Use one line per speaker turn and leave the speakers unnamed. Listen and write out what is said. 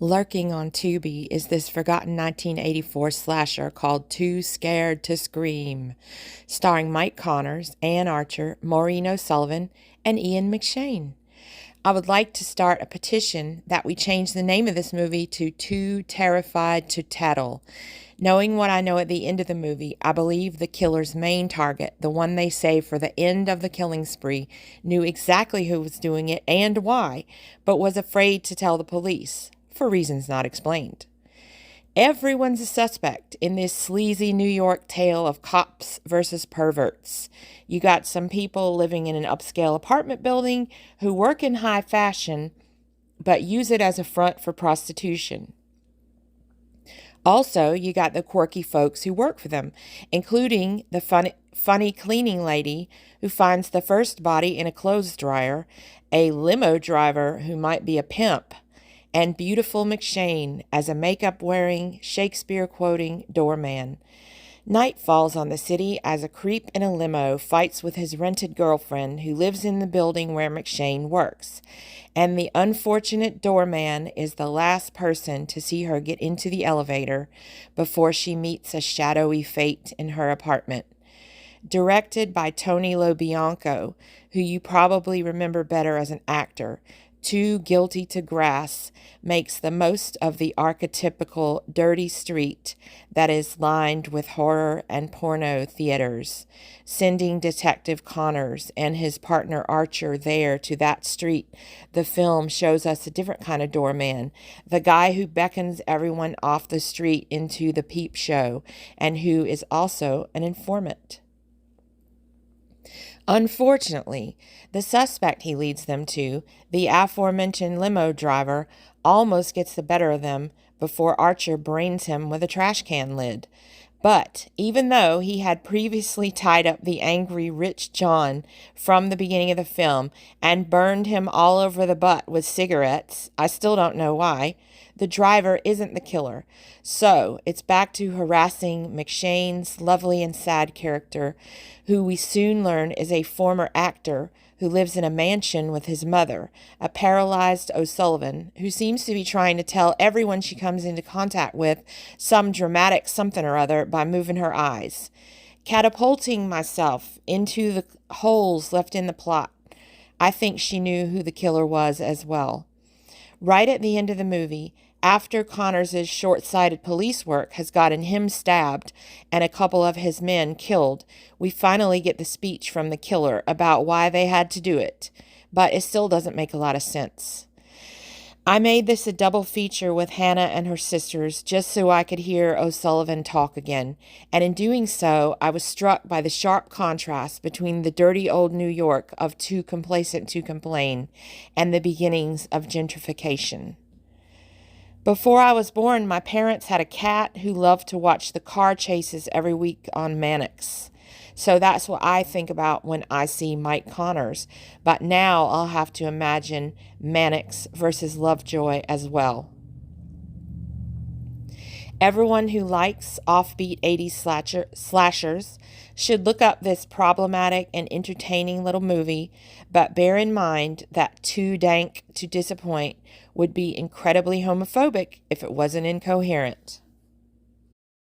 Lurking on Tubi is this forgotten 1984 slasher called Too Scared to Scream, starring Mike Connors, Ann Archer, Maureen O'Sullivan, and Ian McShane. I would like to start a petition that we change the name of this movie to Too Terrified to Tattle. Knowing what I know at the end of the movie, I believe the killer's main target, the one they saved for the end of the killing spree, knew exactly who was doing it and why, but was afraid to tell the police, for reasons not explained. Everyone's a suspect in this sleazy New York tale of cops versus perverts. You got some people living in an upscale apartment building who work in high fashion, but use it as a front for prostitution. Also, you got the quirky folks who work for them, including the funny cleaning lady who finds the first body in a clothes dryer, a limo driver who might be a pimp, and beautiful McShane as a makeup-wearing, Shakespeare-quoting doorman. Night falls on the city as a creep in a limo fights with his rented girlfriend who lives in the building where McShane works, and the unfortunate doorman is the last person to see her get into the elevator before she meets a shadowy fate in her apartment. Directed by Tony LoBianco, who you probably remember better as an actor, Too Guilty to Grass makes the most of the archetypical dirty street that is lined with horror and porno theaters, sending Detective Connors and his partner Archer there to that street. The film shows us a different kind of doorman, the guy who beckons everyone off the street into the peep show and who is also an informant. Unfortunately, the suspect he leads them to, the aforementioned limo driver, almost gets the better of them before Archer brains him with a trash can lid. But even though he had previously tied up the angry Rich John from the beginning of the film and burned him all over the butt with cigarettes, I still don't know why, the driver isn't the killer. So it's back to harassing McShane's lovely and sad character, who we soon learn is a former actor who lives in a mansion with his mother, a paralyzed O'Sullivan, who seems to be trying to tell everyone she comes into contact with some dramatic something or other by moving her eyes. Catapulting myself into the holes left in the plot, I think she knew who the killer was as well. Right at the end of the movie, after Connors' short-sighted police work has gotten him stabbed and a couple of his men killed, we finally get the speech from the killer about why they had to do it, but it still doesn't make a lot of sense. I made this a double feature with Hannah and her sisters just so I could hear O'Sullivan talk again, and in doing so, I was struck by the sharp contrast between the dirty old New York of Too Complacent to Complain and the beginnings of gentrification. Before I was born, my parents had a cat who loved to watch the car chases every week on Mannix. So that's what I think about when I see Mike Connors. But now I'll have to imagine Mannix versus Lovejoy as well. Everyone who likes offbeat 80s slashers should look up this problematic and entertaining little movie, but bear in mind that Too Dank to Disappoint would be incredibly homophobic if it wasn't incoherent.